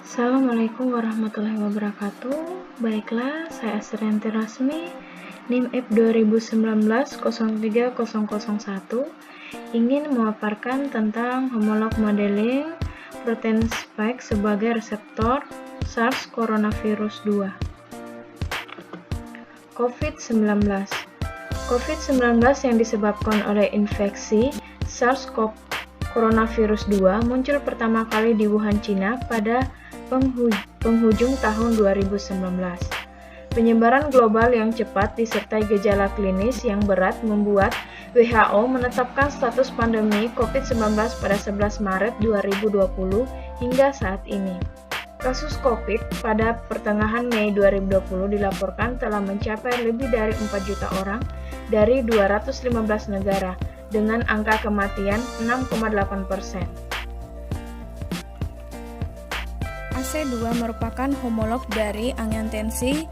Assalamualaikum warahmatullahi wabarakatuh. Baiklah, saya Asrianti Rasmi, NIM IP 2019-03001, ingin memaparkan tentang homolog modeling protein spike sebagai reseptor SARS coronavirus 2. COVID-19 yang disebabkan oleh infeksi SARS coronavirus 2 muncul pertama kali di Wuhan, Cina pada penghujung tahun 2019. Penyebaran global yang cepat disertai gejala klinis yang berat membuat WHO menetapkan status pandemi COVID-19 pada 11 Maret 2020 hingga saat ini. Kasus COVID pada pertengahan Mei 2020 dilaporkan telah mencapai lebih dari 4 juta orang dari 215 negara dengan angka kematian 6,8%. AC2 merupakan homolog dari angiotensin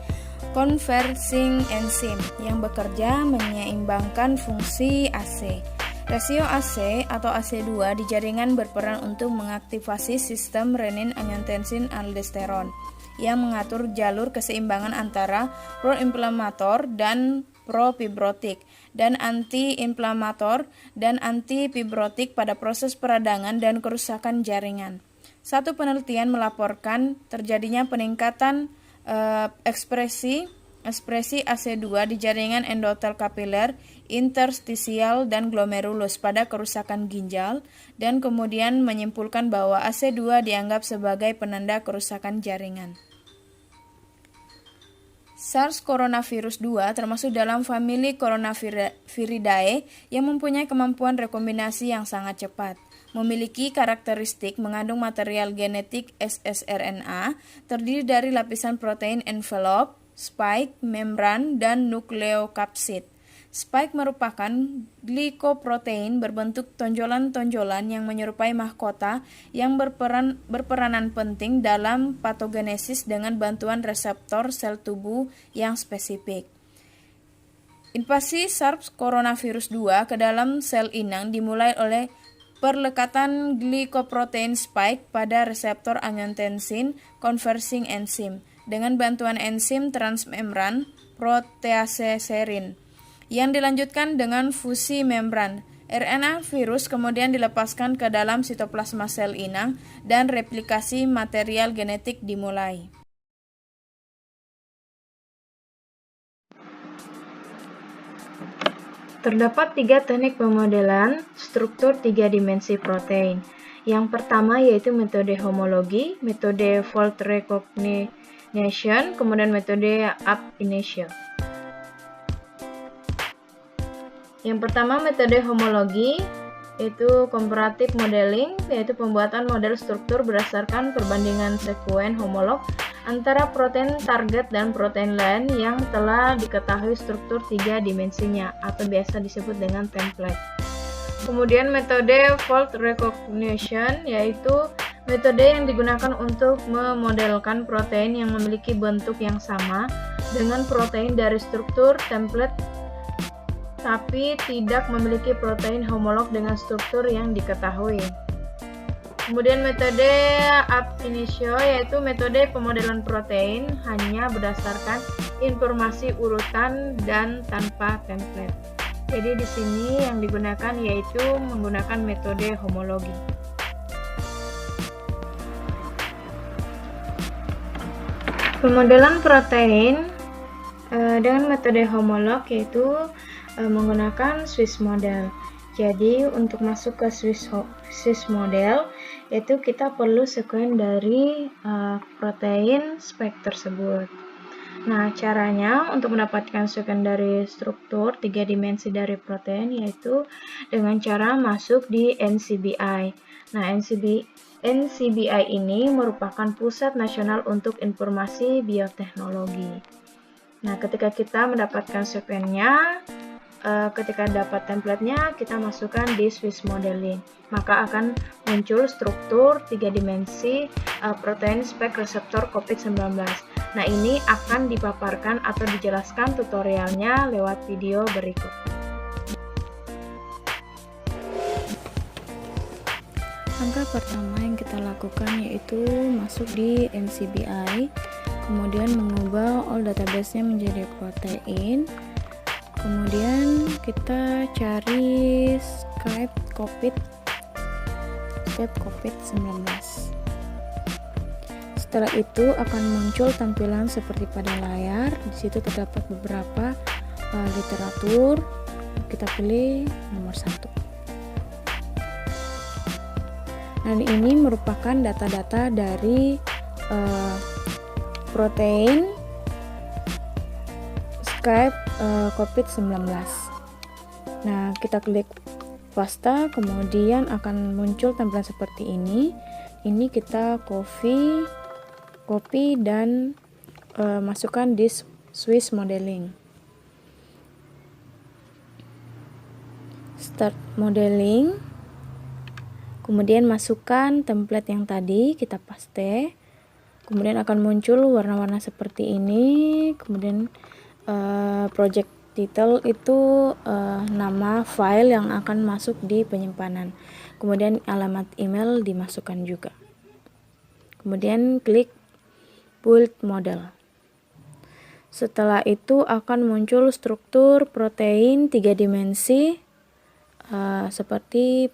converting enzim yang bekerja menyeimbangkan fungsi AC. Rasio AC atau AC2 di jaringan berperan untuk mengaktifasi sistem renin-angiotensin aldosteron yang mengatur jalur keseimbangan antara pro-inflamator dan pro-fibrotik dan anti-inflamator dan anti-fibrotik pada proses peradangan dan kerusakan jaringan. Satu penelitian melaporkan terjadinya peningkatan ekspresi AC2 di jaringan endotel kapiler, interstisial, dan glomerulus pada kerusakan ginjal, dan kemudian menyimpulkan bahwa AC2 dianggap sebagai penanda kerusakan jaringan. SARS coronavirus 2 termasuk dalam famili Coronaviridae yang mempunyai kemampuan rekombinasi yang sangat cepat. Memiliki karakteristik mengandung material genetik ssRNA terdiri dari lapisan protein envelope, spike, membran, dan nukleokapsid. Spike merupakan glikoprotein berbentuk tonjolan-tonjolan yang menyerupai mahkota yang berperanan penting dalam patogenesis dengan bantuan reseptor sel tubuh yang spesifik. Invasi SARS coronavirus 2 ke dalam sel inang dimulai oleh perlekatan glikoprotein spike pada reseptor angiotensin converting enzim dengan bantuan enzim transmembran protease serin yang dilanjutkan dengan fusi membran. RNA virus kemudian dilepaskan ke dalam sitoplasma sel inang dan replikasi material genetik dimulai. Terdapat 3 teknik pemodelan struktur 3 dimensi protein. Yang pertama yaitu metode homologi, metode fold recognition, kemudian metode ab initio. Yang pertama metode homologi yaitu comparative modeling, yaitu pembuatan model struktur berdasarkan perbandingan sekuen homolog antara protein target dan protein lain yang telah diketahui struktur 3 dimensinya atau biasa disebut dengan template. Kemudian metode fold recognition yaitu metode yang digunakan untuk memodelkan protein yang memiliki bentuk yang sama dengan protein dari struktur template tapi tidak memiliki protein homolog dengan struktur yang diketahui. Kemudian metode ab initio yaitu metode pemodelan protein hanya berdasarkan informasi urutan dan tanpa template. Jadi di sini yang digunakan yaitu menggunakan metode homologi. Pemodelan protein dengan metode homolog yaitu menggunakan Swiss model. Jadi untuk masuk ke Swiss model yaitu kita perlu sekuen dari protein spike tersebut. Nah, caranya untuk mendapatkan sekuen dari struktur 3 dimensi dari protein yaitu dengan cara masuk di NCBI. Nah, NCBI ini merupakan Pusat Nasional untuk Informasi Bioteknologi. Nah, ketika kita mendapatkan sekuennya, ketika dapat template-nya, kita masukkan di Swiss modeling, maka akan muncul struktur 3 dimensi protein spike reseptor COVID-19. Nah, ini akan dipaparkan atau dijelaskan tutorialnya lewat video berikut. Angka pertama yang kita lakukan yaitu masuk di NCBI, kemudian mengubah all database-nya menjadi protein. Kemudian kita cari Skype COVID-19. Setelah itu akan muncul tampilan seperti pada layar. Di situ terdapat beberapa literatur. Kita pilih nomor 1. Dan ini merupakan data-data dari protein Skype COVID-19. Nah, kita klik pasta, kemudian akan muncul tampilan seperti ini. Ini kita copy dan masukkan di Swiss Modeling. Start modeling. Kemudian masukkan template yang tadi, kita paste. Kemudian akan muncul warna-warna seperti ini. Kemudian project title itu nama file yang akan masuk di penyimpanan. Kemudian alamat email dimasukkan juga. Kemudian klik build model. Setelah itu akan muncul struktur protein 3 dimensi seperti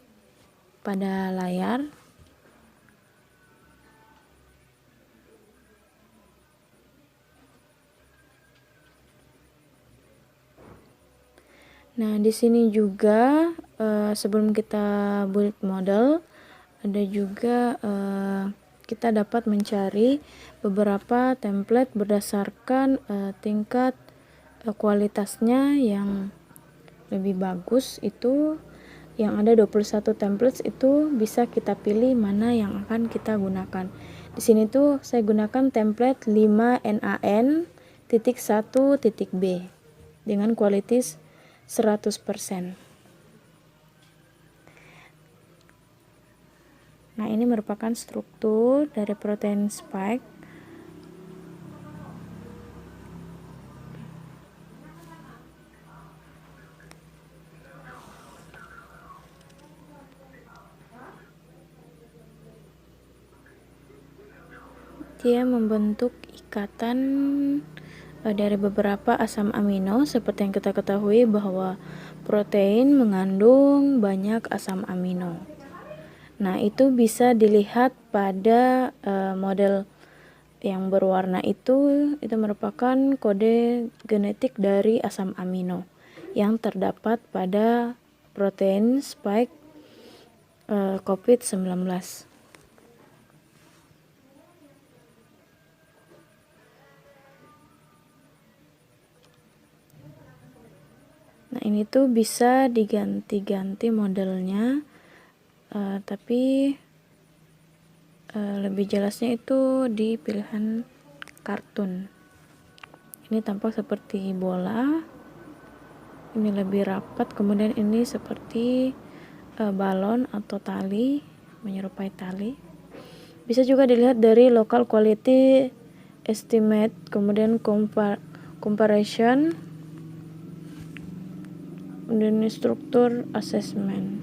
pada layar. Nah, di sini juga sebelum kita build model, ada juga kita dapat mencari beberapa template berdasarkan tingkat kualitasnya yang lebih bagus. Itu yang ada 21 templates, itu bisa kita pilih mana yang akan kita gunakan. Di sini tuh saya gunakan template 5NaN.1.b dengan kualitas 100%. Nah, ini merupakan struktur dari protein spike. Dia membentuk ikatan dari beberapa asam amino. Seperti yang kita ketahui bahwa protein mengandung banyak asam amino. Nah, itu bisa dilihat pada model yang berwarna itu merupakan kode genetik dari asam amino yang terdapat pada protein spike COVID-19. Nah, ini tuh bisa diganti-ganti modelnya, tapi lebih jelasnya itu di pilihan kartun. Ini tampak seperti bola, ini lebih rapat, kemudian ini seperti balon atau tali, menyerupai tali. Bisa juga dilihat dari local quality estimate, kemudian comparison, kemudian struktur assessment.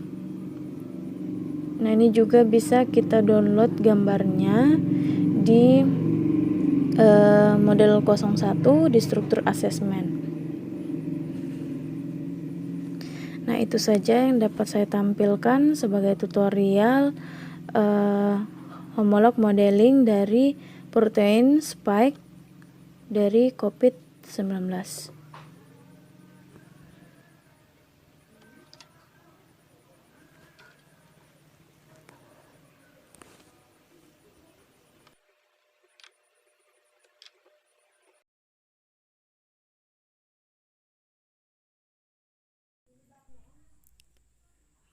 Nah, ini juga bisa kita download gambarnya di model 01 di struktur assessment. Nah, itu saja yang dapat saya tampilkan sebagai tutorial homolog modeling dari protein spike dari COVID-19.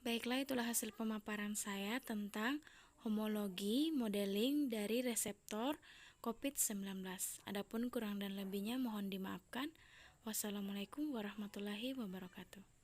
Baiklah, itulah hasil pemaparan saya tentang homologi modeling dari reseptor COVID-19. Adapun kurang dan lebihnya mohon dimaafkan. Wassalamualaikum warahmatullahi wabarakatuh.